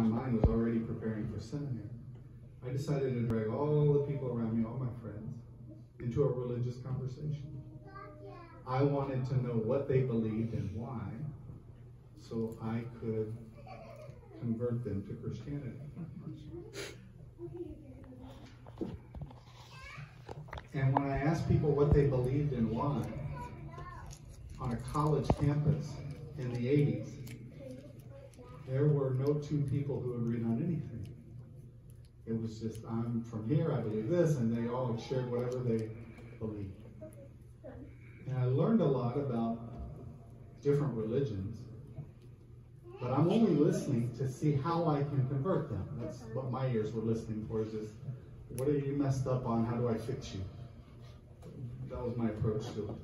mind was already preparing for seminary, I decided to drag all the people around me, all my friends, into a religious conversation. I wanted to know what they believed and why, so I could convert them to Christianity. And when I asked people what they believed and why, on a college campus in the 80s, there were no two people who agreed on anything. It was just, I'm from here, I believe this, and they all shared whatever they believed. And I learned a lot about different religions, but I'm only listening to see how I can convert them. That's what my ears were listening for, is just, what are you messed up on? How do I fix you? That was my approach to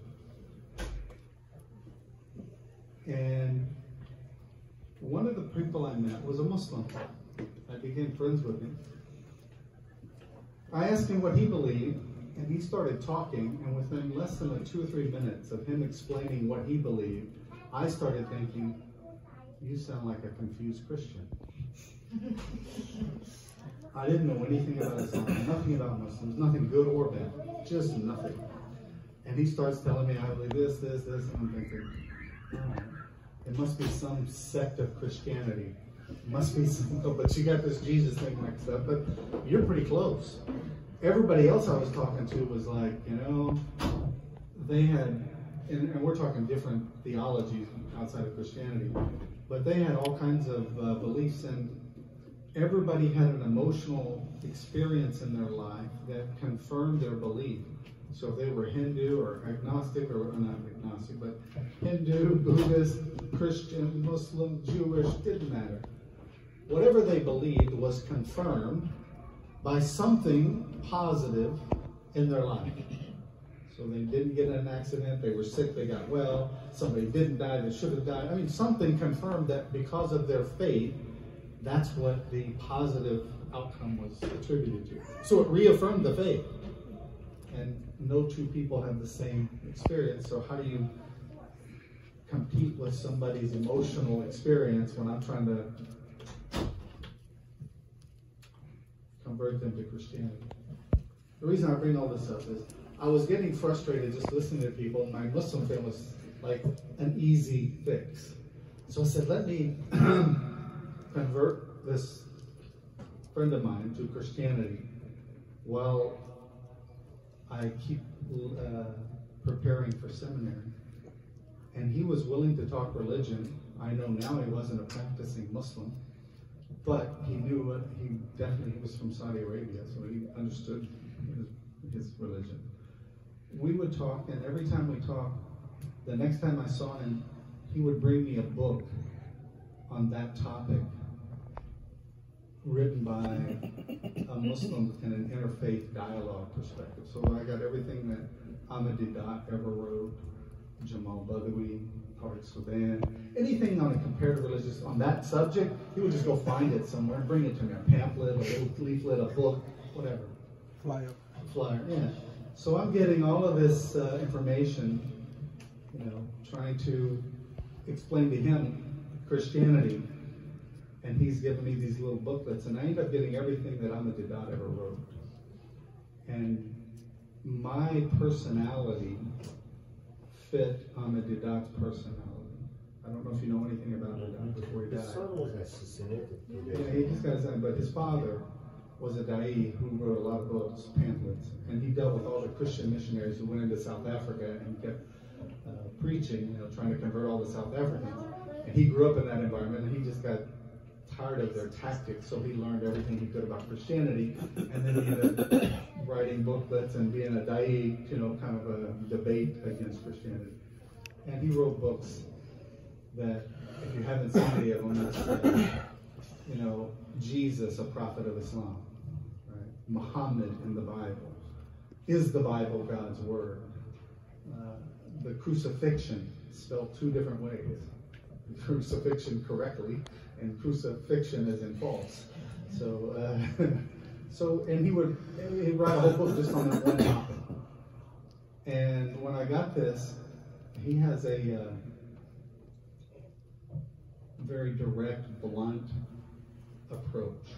it. And one of the people I met was a Muslim. I became friends with him. I asked him what he believed, and he started talking, and within less than 2 or 3 minutes of him explaining what he believed, I started thinking, you sound like a confused Christian. I didn't know anything about Islam, nothing about Muslims, nothing good or bad, just nothing. And he starts telling me I believe this, and I'm thinking, oh, it must be some sect of Christianity. It must be some, oh, but you got this Jesus thing mixed up, but you're pretty close. Everybody else I was talking to was like, you know, they had, and we're talking different theologies outside of Christianity, but they had all kinds of beliefs, and everybody had an emotional experience in their life that confirmed their belief. So if they were Hindu or agnostic, or not agnostic, but Hindu, Buddhist, Christian, Muslim, Jewish, didn't matter. Whatever they believed was confirmed by something positive in their life. So they didn't get in an accident, they were sick, they got well, somebody didn't die, they should have died. I mean, something confirmed that because of their faith, that's what the positive outcome was attributed to. So it reaffirmed the faith. And no two people have the same experience, so how do you compete with somebody's emotional experience when I'm trying to convert them to Christianity? The reason I bring all this up is I was getting frustrated just listening to people. My Muslim friend was like an easy fix. So I said, let me convert this friend of mine to Christianity while I keep preparing for seminary. And he was willing to talk religion. I know now he wasn't a practicing Muslim, but he knew what he was from Saudi Arabia, so he understood his religion. We would talk, and every time we talked, the next time I saw him, he would bring me a book on that topic, written by a Muslim in an interfaith dialogue perspective. So I got everything that Ahmed Didat ever wrote, Jamal Badawi, Tariq Sudan, anything on a comparative religious on that subject, he would just go find it somewhere and bring it to me, a pamphlet, a little leaflet, a book, whatever. Flyer, yeah. So I'm getting all of this information, you know, trying to explain to him Christianity. And he's given me these little booklets, and I end up getting everything that Ahmed Didat ever wrote. And my personality fit Ahmed Didat's personality. I don't know if you know anything about Didat before he died. His son was assassinated. Yeah, he just got assassinated, but his father was a da'i who wrote a lot of books, pamphlets, and he dealt with all the Christian missionaries who went into South Africa and kept preaching, you know, trying to convert all the South Africans. And he grew up in that environment, and he just got tired of their tactics, so he learned everything he could about Christianity, and then he ended up writing booklets and being a da'i, you know, kind of a debate against Christianity. And he wrote books that, if you haven't seen any of them, it's, you know, Jesus, a prophet of Islam, right? Muhammad in the Bible. Is the Bible God's word? The crucifixion, spelled 2 different ways. Crucifixion correctly, and crucifixion as in false. So, and he'd write a whole book just on that one topic. And when I got this, he has a very direct, blunt approach.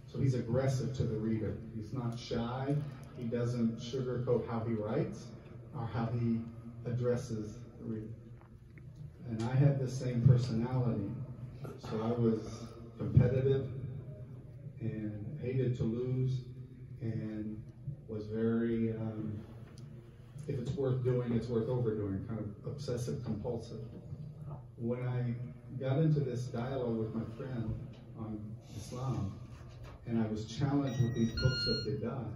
So he's aggressive to the reader. He's not shy. He doesn't sugarcoat how he writes or how he addresses the reader. And I had the same personality. So I was competitive and hated to lose and was very, if it's worth doing, it's worth overdoing, kind of obsessive compulsive. When I got into this dialogue with my friend on Islam, and I was challenged with these books of the Dot,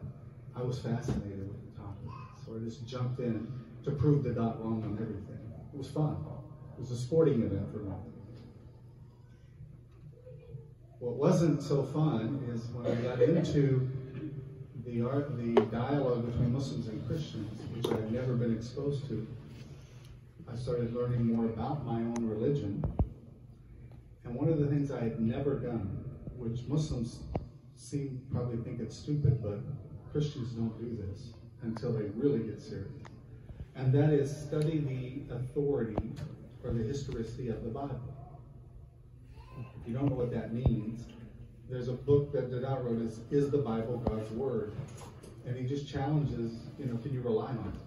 I was fascinated with the topic. So I just jumped in to prove the Dot wrong on everything. It was fun. It was a sporting event for me. What wasn't so fun is when I got into the dialogue between Muslims and Christians, which I had never been exposed to. I started learning more about my own religion. And one of the things I had never done, which Muslims probably think it's stupid, but Christians don't do this until they really get serious. And that is study the authority or the historicity of the Bible. If you don't know what that means, there's a book that Dada wrote, Is the Bible God's Word? And he just challenges, can you rely on it?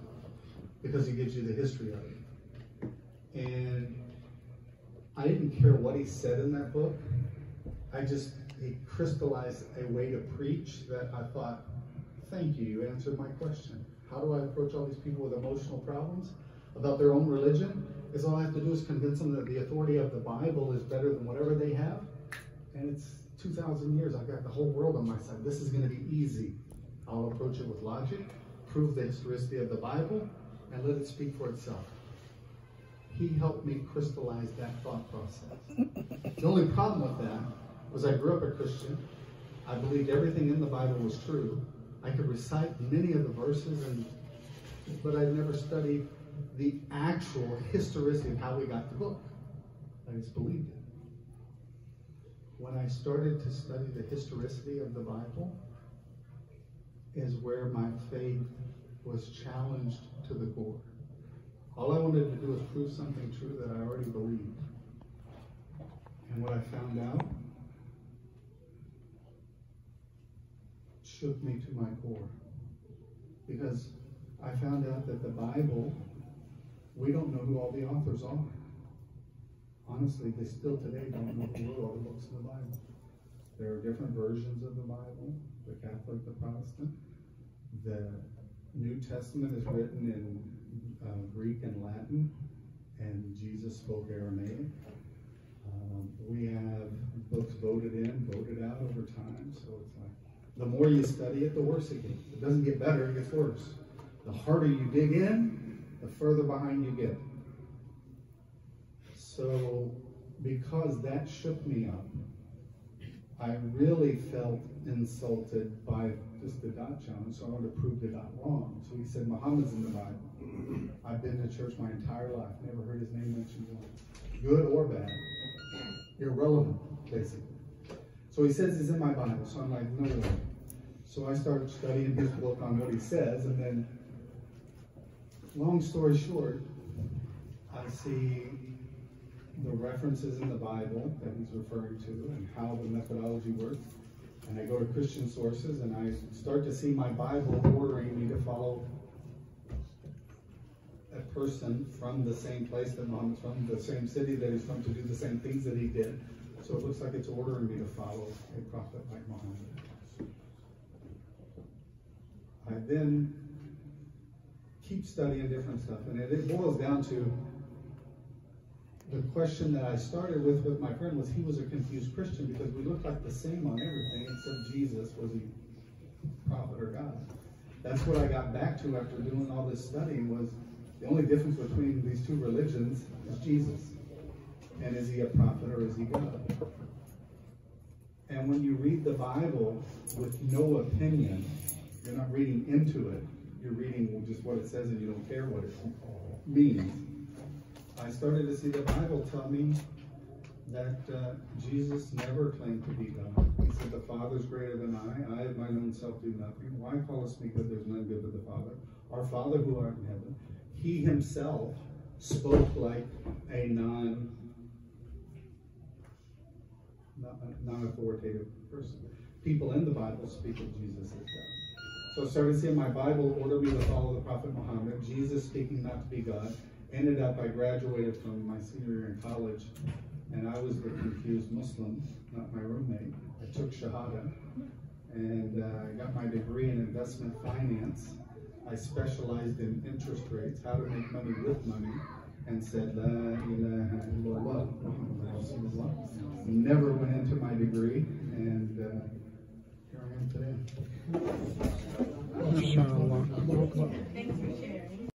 Because he gives you the history of it. And I didn't care what he said in that book. He crystallized a way to preach that I thought, thank you, you answered my question. How do I approach all these people with emotional problems about their own religion? Is all I have to do is convince them that the authority of the Bible is better than whatever they have? And it's 2,000 years, I've got the whole world on my side. This is going to be easy. I'll approach it with logic, prove the historicity of the Bible, and let it speak for itself. He helped me crystallize that thought process. The only problem with that was I grew up a Christian. I believed everything in the Bible was true. I could recite many of the verses, but I never studied the actual historicity of how we got the book. I just believed it. When I started to study the historicity of the Bible is where my faith was challenged to the core. All I wanted to do was prove something true that I already believed. And what I found out shook me to my core. Because I found out that the Bible, we don't know who all the authors are. Honestly, they still today don't know who wrote all the books in the Bible. There are different versions of the Bible, the Catholic, the Protestant. The New Testament is written in Greek and Latin, and Jesus spoke Aramaic. We have books voted in, voted out over time, so it's like, the more you study it, the worse it gets. It doesn't get better, it gets worse. The harder you dig in, the further behind you get. So, because that shook me up, I really felt insulted by just the Dot challenge, so I wanted to prove the Dot wrong. So he said, Muhammad's in the Bible. I've been to church my entire life, never heard his name mentioned once. Good or bad, irrelevant, basically. So he says he's in my Bible, so I'm like, no way. So I started studying his book on what he says, and then, long story short, I see the references in the Bible that he's referring to and how the methodology works. And I go to Christian sources and I start to see my Bible ordering me to follow a person from the same place that Muhammad's from, the same city that he's from, to do the same things that he did. So it looks like it's ordering me to follow a prophet like Muhammad. I then keep studying different stuff, and it boils down to the question that I started with my friend was, he was a confused Christian because we looked like the same on everything except Jesus. Was he prophet or God? That's what I got back to after doing all this studying, was the only difference between these two religions is Jesus. And is he a prophet or is he God? And when you read the Bible with no opinion, you're not reading into it. You're reading just what it says and you don't care what it means. I started to see the Bible tell me that Jesus never claimed to be God. He said, the Father's greater than I of mine own self do nothing. Why callest me good? There's none good but the Father. Our Father who art in heaven. He himself spoke like a non-authoritative person. People in the Bible speak of Jesus as God. So I started seeing my Bible order me to follow the Prophet Muhammad, Jesus speaking not to be God. Ended up, I graduated from my senior year in college, and I was the confused Muslim, not my roommate. I took Shahada, and I got my degree in investment finance. I specialized in interest rates, how to make money with money, and said, La ilaha illallah, Muhammad Rasulullah. Never went into my degree, and here I am today. Mashallah. Thanks for sharing.